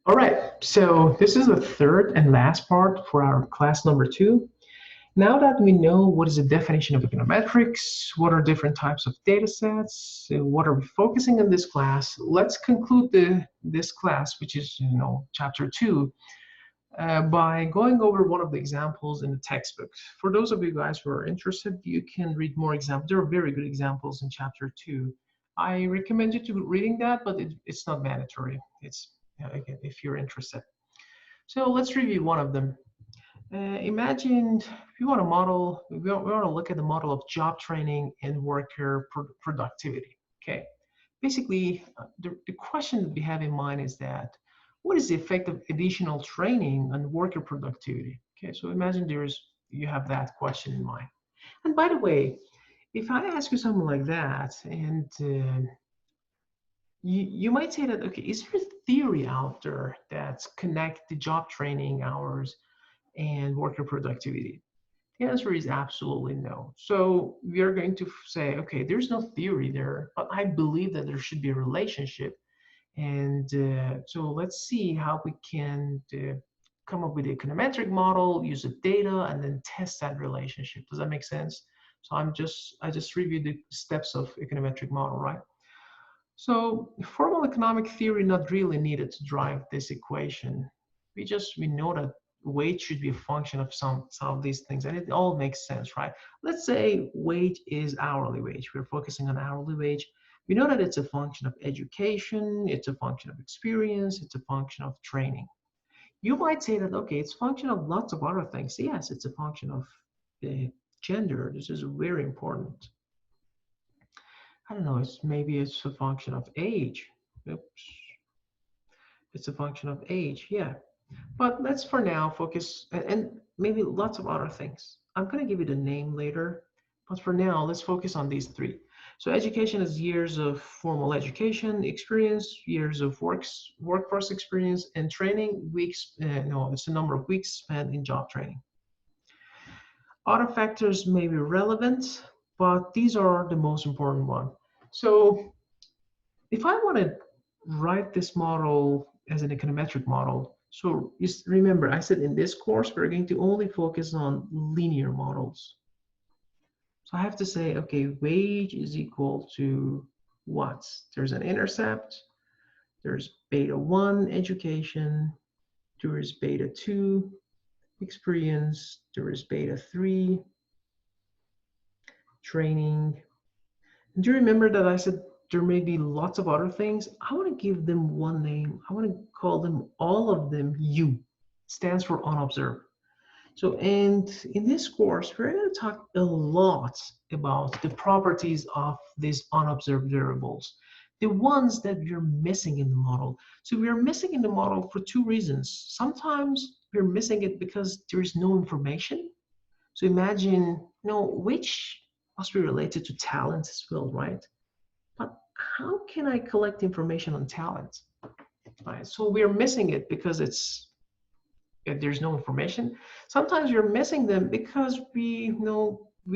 All right, so this is the third and last part for our class number two. Now that we know what is the definition of econometrics, what are different types of data sets, what are we focusing on this class, let's conclude this class, which is, chapter two, by going over one of the examples in the textbook. For those of you guys who are interested, you can read more examples. There are very good examples in chapter two. I recommend you to reading that, but it's not mandatory. It's again, if you're interested. So let's review one of them. Imagine if you want to model, we want to look at the model of job training and worker productivity. Okay, basically, the question that we have in mind is that what is the effect of additional training on worker productivity? Okay, so imagine you have that question in mind. And by the way, if I ask you something like that, and you might say that, okay, is there a theory out there that connect the job training hours and worker productivity? The answer is absolutely no. So we are going to say, okay, there's no theory there, but I believe that there should be a relationship. And so let's see how we can come up with the econometric model, use the data, and then test that relationship. Does that make sense? So I just reviewed the steps of econometric model, right? So formal economic theory not really needed to drive this equation. We know that wage should be a function of some of these things, and it all makes sense, right? Let's say wage is hourly wage. We're focusing on hourly wage. We know that it's a function of education, it's a function of experience, it's a function of training. You might say that, okay, it's a function of lots of other things. Yes, it's a function of gender. This is very important. I don't know, maybe it's a function of age. Oops. It's a function of age, yeah. But let's for now focus, and maybe lots of other things. I'm going to give you the name later, but for now, let's focus on these three. So education is years of formal education experience, years of workforce experience, and training weeks. No, it's the number of weeks spent in job training. Other factors may be relevant, but these are the most important one. So if I want to write this model as an econometric model, so just remember, I said in this course, we're going to only focus on linear models. So I have to say, okay, wage is equal to what? There's an intercept, there's beta 1 education, there is beta 2 experience, there is beta 3 training. And do you remember that I said there may be lots of other things? I want to give them one name. I want to call them, all of them, U. It stands for unobserved. So, and in this course, we're going to talk a lot about the properties of these unobserved variables, the ones that we're missing in the model. So we're missing in the model for two reasons. Sometimes we're missing it because there is no information. So imagine, which must be related to talent as well, right? But how can I collect information on talent? Right? So we're missing it because there's no information. Sometimes you're missing them because we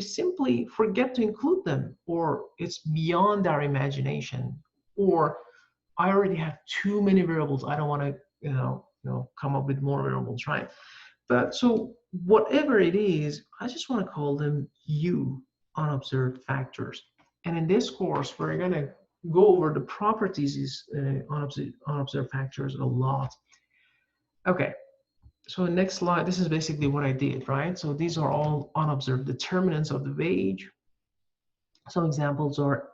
simply forget to include them, or it's beyond our imagination, or I already have too many variables. I don't want to come up with more variables, right? But so whatever it is, I just want to call them U, unobserved factors. And in this course, we're going to go over the properties of unobserved factors a lot. Okay, so next slide, this is basically what I did, right? So these are all unobserved determinants of the wage. Some examples are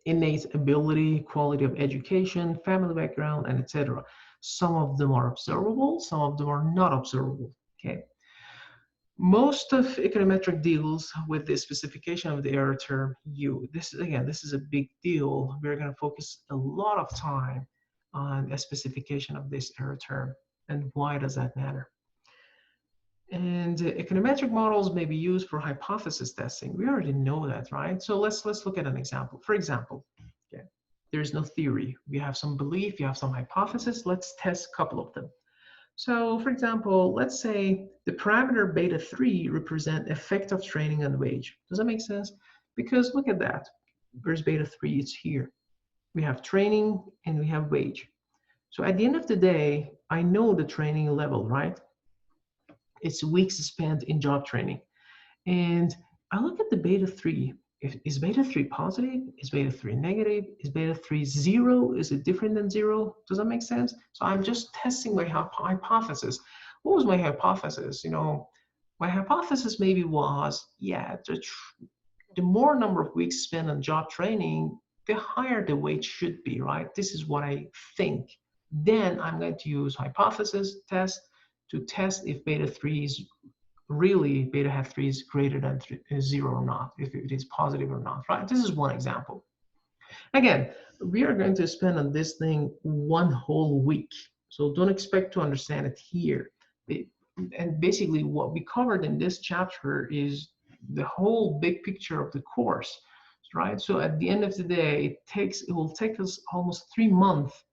innate ability, quality of education, family background, and etc. Some of them are observable, some of them are not observable, okay? Most of econometric deals with the specification of the error term U. This is a big deal. We're going to focus a lot of time on a specification of this error term. And why does that matter? And econometric models may be used for hypothesis testing. We already know that, right? So let's look at an example. For example, okay, there is no theory. We have some belief, you have some hypothesis. Let's test a couple of them. So for example, let's say the parameter beta 3 represent effective training on wage. Does that make sense? Because look at that. Where's beta 3? It's here. We have training and we have wage. So at the end of the day, I know the training level, right? It's weeks spent in job training. And I look at the beta 3. Is beta 3 positive? Is beta 3 negative? Is beta 3 zero? Is it different than zero? Does that make sense? So I'm just testing my hypothesis. What was my hypothesis? My hypothesis maybe was, yeah, the more number of weeks spent on job training, the higher the weight should be, right? This is what I think. Then I'm going to use hypothesis test to test if beta 3 is really beta hat 3 is greater than 0 or not, if it is positive or not, right? This is one example. Again, we are going to spend on this thing one whole week. So don't expect to understand it here. And basically what we covered in this chapter is the whole big picture of the course, right? So at the end of the day, it will take us almost 3 months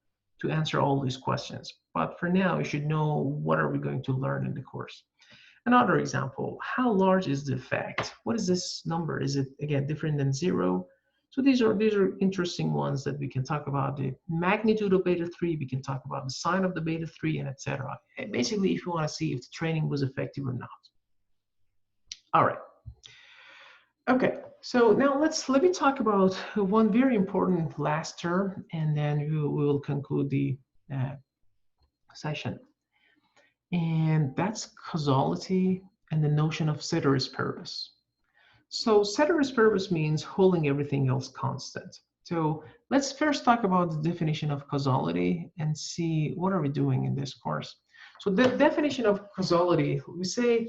to answer all these questions. But for now, you should know what are we going to learn in the course. Another example, how large is the effect? What is this number? Is it, again, different than zero? So these are interesting ones that we can talk about. The magnitude of beta 3, we can talk about the sign of the beta 3, and etc. Basically, if you want to see if the training was effective or not. All right. Okay, so now let me talk about one very important last term, and then we will conclude the session. And that's causality and the notion of ceteris paribus. So ceteris paribus means holding everything else constant. So let's first talk about the definition of causality and see what are we doing in this course. So the definition of causality, we say,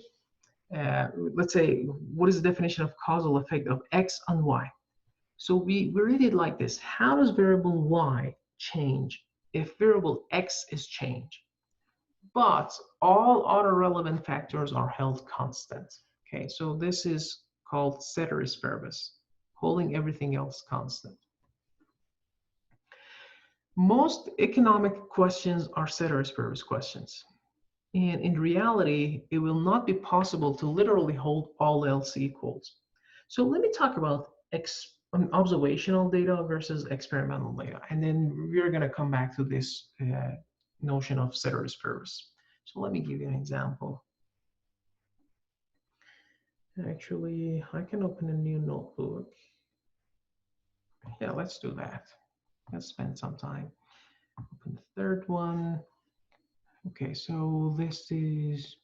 let's say, what is the definition of causal effect of X on Y? So we read it like this. How does variable Y change if variable X is changed? But all other relevant factors are held constant. Okay, so this is called ceteris paribus, holding everything else constant. Most economic questions are ceteris paribus questions. And in reality, it will not be possible to literally hold all else equals. So let me talk about observational data versus experimental data. And then we're going to come back to this notion of ceteris paribus. So let me give you an example. Actually, I can open a new notebook. Yeah, let's do that. Let's spend some time. Open the third one. Okay, so this is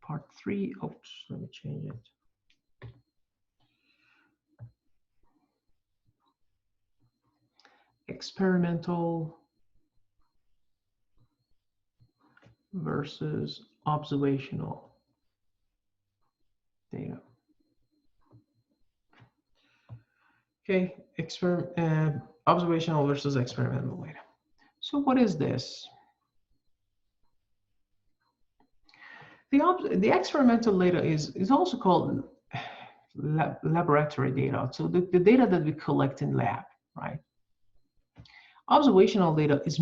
part 3. Oops, let me change it. Experimental versus observational data. Okay, observational versus experimental data. So what is this? The experimental data is also called laboratory data. So the data that we collect in lab, right? Observational data is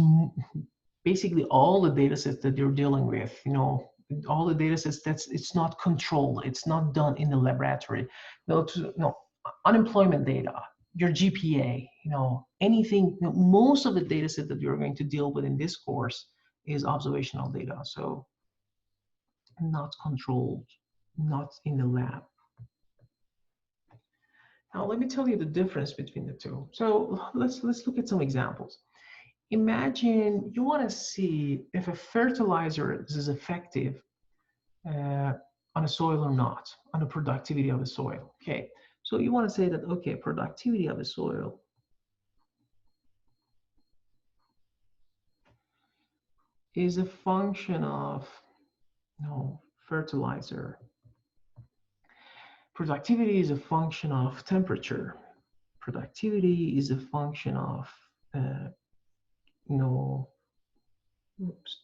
basically all the data sets that you're dealing with, all the data sets it's not controlled, it's not done in the laboratory. Unemployment data, your GPA, anything, most of the data set that you're going to deal with in this course is observational data. So not controlled, not in the lab. Now let me tell you the difference between the two. So let's look at some examples. Imagine you want to see if a fertilizer is effective on a soil or not, on the productivity of the soil. Okay, so you want to say that, okay, productivity of the soil is a function of fertilizer. Productivity is a function of temperature. Productivity is a function of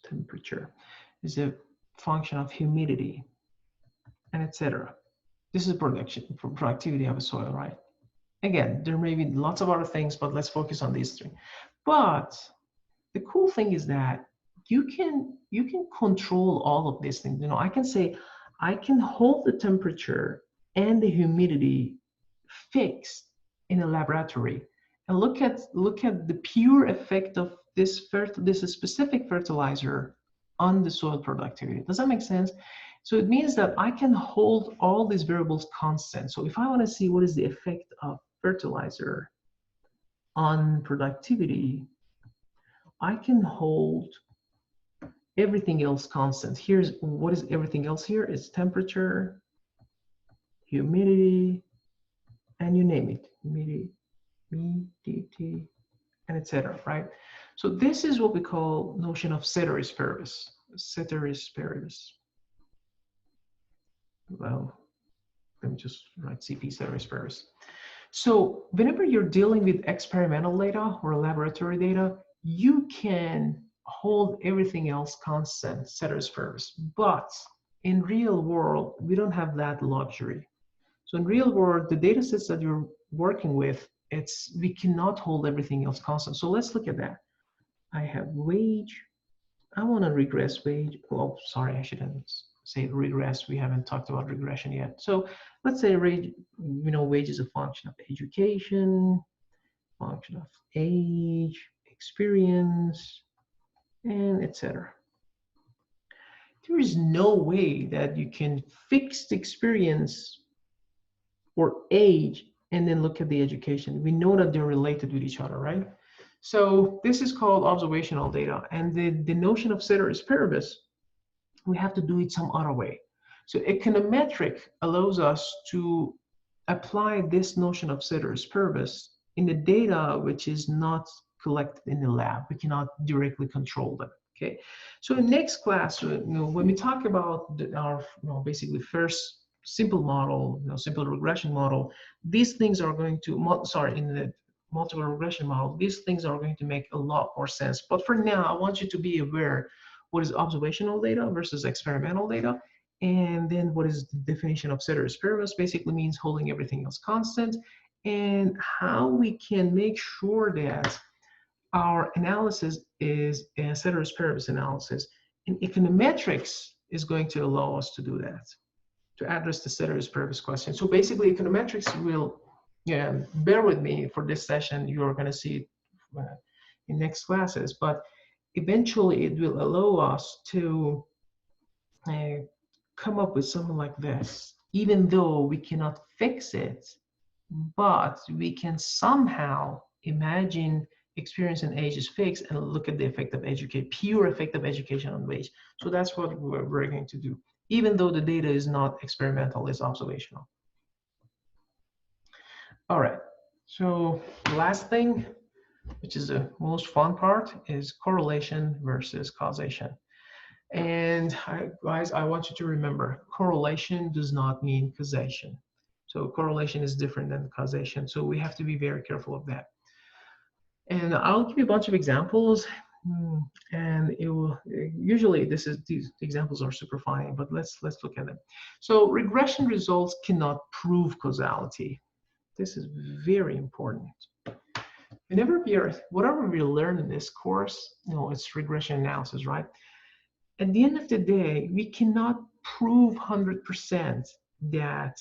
temperature is a function of humidity, and etc. This is productivity of a soil, right? Again, there may be lots of other things, but let's focus on these 3. But the cool thing is that you can control all of these things. I can say I can hold the temperature and the humidity fixed in a laboratory, and look at the pure effect of this specific fertilizer on the soil productivity. Does that make sense? So it means that I can hold all these variables constant. So if I want to see what is the effect of fertilizer on productivity, I can hold everything else constant. Here's what is everything else here? It's temperature, humidity, and you name it. Humidity, and etc. Right? So this is what we call notion of ceteris paribus. Ceteris paribus. Well, let me just write CP ceteris paribus. So whenever you're dealing with experimental data or laboratory data, you can hold everything else constant, ceteris paribus. But in real world, we don't have that luxury. So in real world, the data sets that you're working with, we cannot hold everything else constant. So let's look at that. I have wage. I want to regress wage. Oh, sorry, I shouldn't say regress. We haven't talked about regression yet. So let's say wage is a function of education, function of age, experience, and etc. There is no way that you can fix the experience or age and then look at the education. We know that they're related with each other, right? So this is called observational data. And the notion of ceteris paribus, we have to do it some other way. So econometric allows us to apply this notion of ceteris paribus in the data which is not collected in the lab. We cannot directly control them. Okay. So in next class, when we talk about our basically first simple model, simple regression model, these things are going to in the multiple regression model, these things are going to make a lot more sense. But for now, I want you to be aware what is observational data versus experimental data, and then what is the definition of ceteris paribus. Basically means holding everything else constant, and how we can make sure that our analysis is a ceteris paribus analysis. And econometrics is going to allow us to do that, to address the ceteris paribus question. So basically, econometrics will, bear with me for this session. You're going to see it in next classes, but eventually it will allow us to come up with something like this, even though we cannot fix it, but we can somehow imagine experience and age is fixed and look at the effect of education, pure effect of education on wage. So that's what we're going to do, even though the data is not experimental, it's observational. All right, so the last thing, which is the most fun part, is correlation versus causation. And guys, I want you to remember, correlation does not mean causation. So correlation is different than causation. So we have to be very careful of that. And I'll give you a bunch of examples, and it will usually these examples are super funny, but let's look at them. So regression results cannot prove causality. This is very important. Whatever we learn in this course, it's regression analysis, right? At the end of the day, we cannot prove 100% that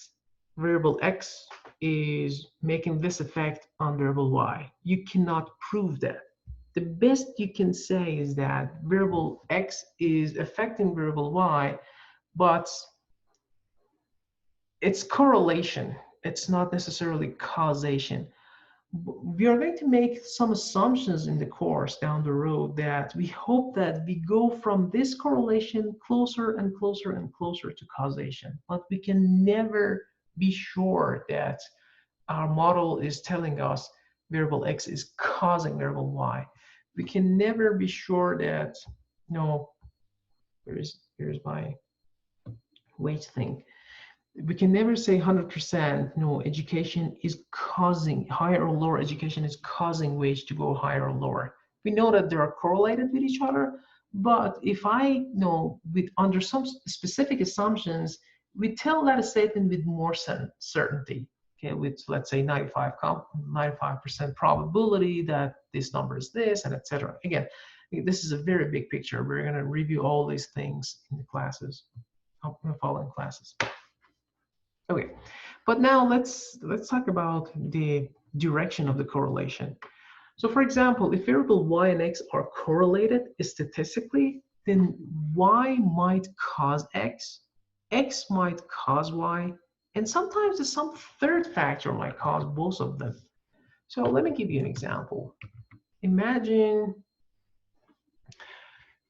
variable X is making this effect on variable Y. You cannot prove that. The best you can say is that variable X is affecting variable Y, but it's correlation. It's not necessarily causation. We are going to make some assumptions in the course down the road that we hope that we go from this correlation closer and closer and closer to causation. But we can never be sure that our model is telling us variable X is causing variable Y. We can never be sure that, here's my wage thing. We can never say 100%, education is causing, higher or lower education is causing wage to go higher or lower. We know that they are correlated with each other, but if I know under some specific assumptions, we tell that statement with more certainty, okay, with let's say 95% probability that this number is this, and etc. Again, this is a very big picture. We're going to review all these things in the classes, in the following classes. Okay, but now let's talk about the direction of the correlation. So for example, if variable y and x are correlated statistically, then y might cause x might cause y, and sometimes some third factor might cause both of them. So let me give you an example. Imagine,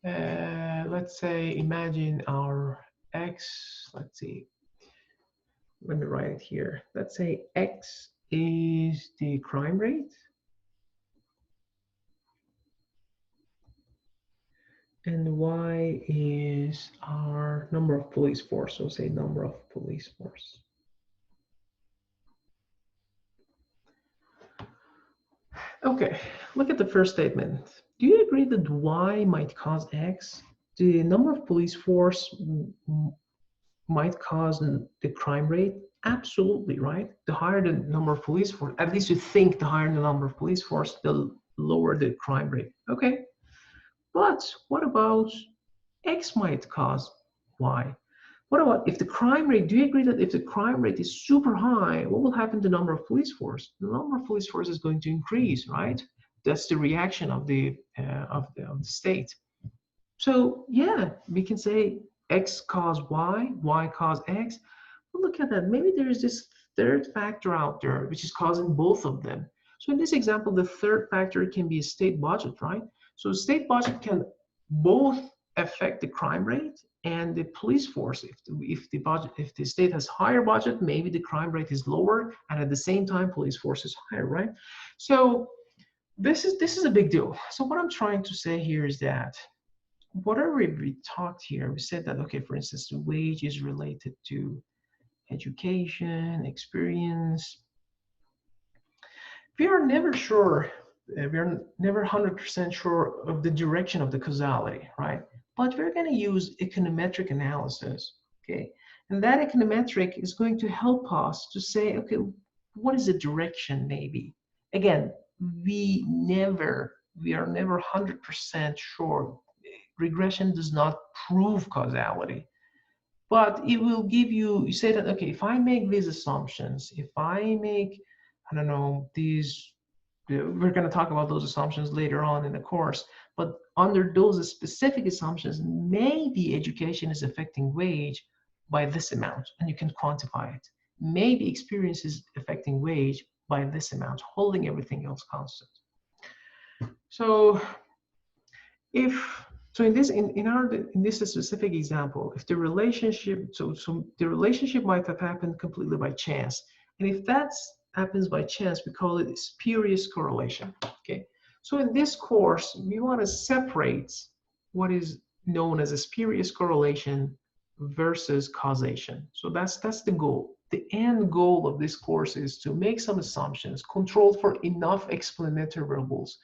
let's say, imagine our x, let's see, let me write it here. Let's say x is the crime rate, and y is our number of police force. So say number of police force. Okay, look at the first statement. Do you agree that y might cause x? The number of police force might cause the crime rate? Absolutely, right? The higher the number of police force, at least you think the higher the number of police force, the lower the crime rate. Okay, but what about x might cause y? What about if the crime rate, do you agree that if the crime rate is super high, what will happen to the number of police force? The number of police force is going to increase, right? That's the reaction of the state. So yeah, we can say x cause y, y cause x. But look at that. Maybe there is this third factor out there which is causing both of them. So in this example, the third factor can be a state budget, right? So state budget can both affect the crime rate and the police force. If the state has higher budget, maybe the crime rate is lower, and at the same time, police force is higher, right? So this is a big deal. So what I'm trying to say here is that whatever we talked here, we said that, okay, for instance, the wage is related to education, experience. We are never sure, we are never 100% sure of the direction of the causality, right? But we're going to use econometric analysis, okay? And that econometric is going to help us to say, okay, what is the direction maybe? Again, we are never 100% sure. Regression does not prove causality, but it will give you say that, okay, if I make these assumptions, if I make, I don't know, these, we're going to talk about those assumptions later on in the course, but under those specific assumptions, maybe education is affecting wage by this amount, and you can quantify it. Maybe experience is affecting wage by this amount, holding everything else constant. So in this specific example, if the relationship, so the relationship might have happened completely by chance, and if that happens by chance, we call it spurious correlation. Okay, so in this course, we want to separate what is known as a spurious correlation versus causation. So that's the goal. The end goal of this course is to make some assumptions, controlled for enough explanatory variables,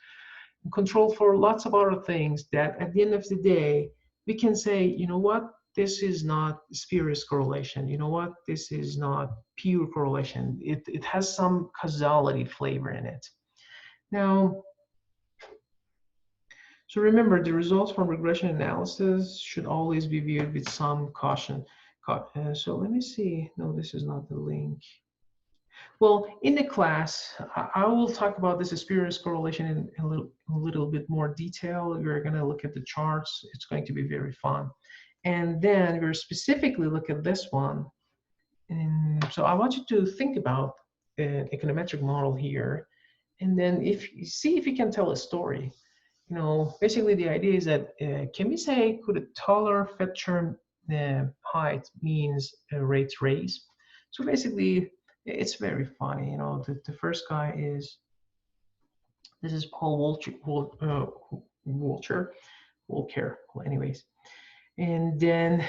controlled for lots of other things, that at the end of the day, we can say, you know what, this is not spurious correlation. You know what, this is not pure correlation. It has some causality flavor in it. Now, so remember, the results from regression analysis should always be viewed with some caution. So let me see. No, this is not the link. Well, in the class, I will talk about this spurious correlation in a little bit more detail. We're going to look at the charts. It's going to be very fun. And then we're specifically look at this one. And so I want you to think about an econometric model here. And then if you see if you can tell a story. You know, basically the idea is that, can we say, could a taller fed term height means a rate raise? So basically, it's very funny. You know, the first guy is, this is Paul Walker. Well, anyways. And then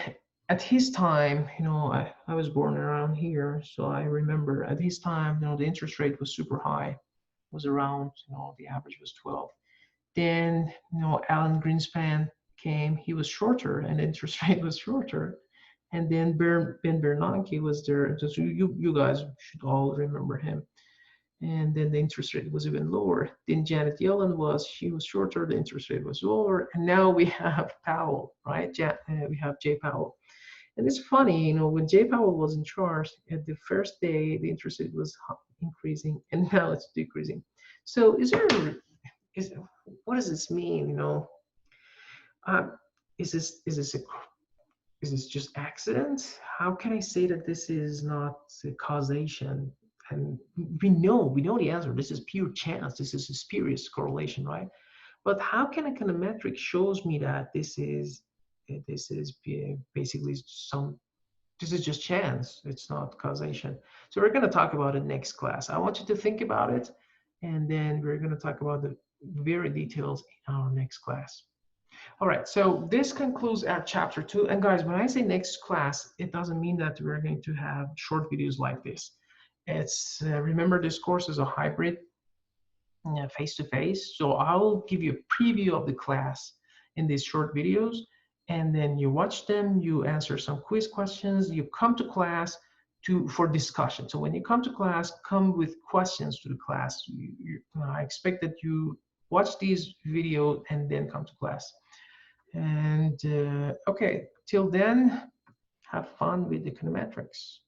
at his time, you know, I was born around here, so I remember at his time, you know, the interest rate was super high. It was around, you know, the average was 12. Then, you know, Alan Greenspan came, he was shorter, and the interest rate was shorter. And then Ben Bernanke was there. So you guys should all remember him. And then the interest rate was even lower. Then Janet Yellen she was shorter, the interest rate was lower. And now we have Powell, right? We have Jay Powell. And it's funny, you know, when Jay Powell was in charge, at the first day, the interest rate was, increasing, and now it's decreasing. So is what does this mean? Uh, is this a is this just accident? How can I say that this is not a causation? And we know the answer. This is pure chance. This is a spurious correlation, right? But how can a kinemetric shows me that this is basically this is just chance. It's not causation. So we're going to talk about it next class. I want you to think about it, and then we're going to talk about the very details in our next class. All right, so this concludes our chapter 2. And guys, when I say next class, it doesn't mean that we're going to have short videos like this. It's remember, this course is a hybrid, face-to-face. So I'll give you a preview of the class in these short videos, and then you watch them, you answer some quiz questions, you come to class for discussion. So when you come to class, come with questions to the class. I expect that you watch these videos and then come to class. And okay, till then, have fun with the kinemetrics.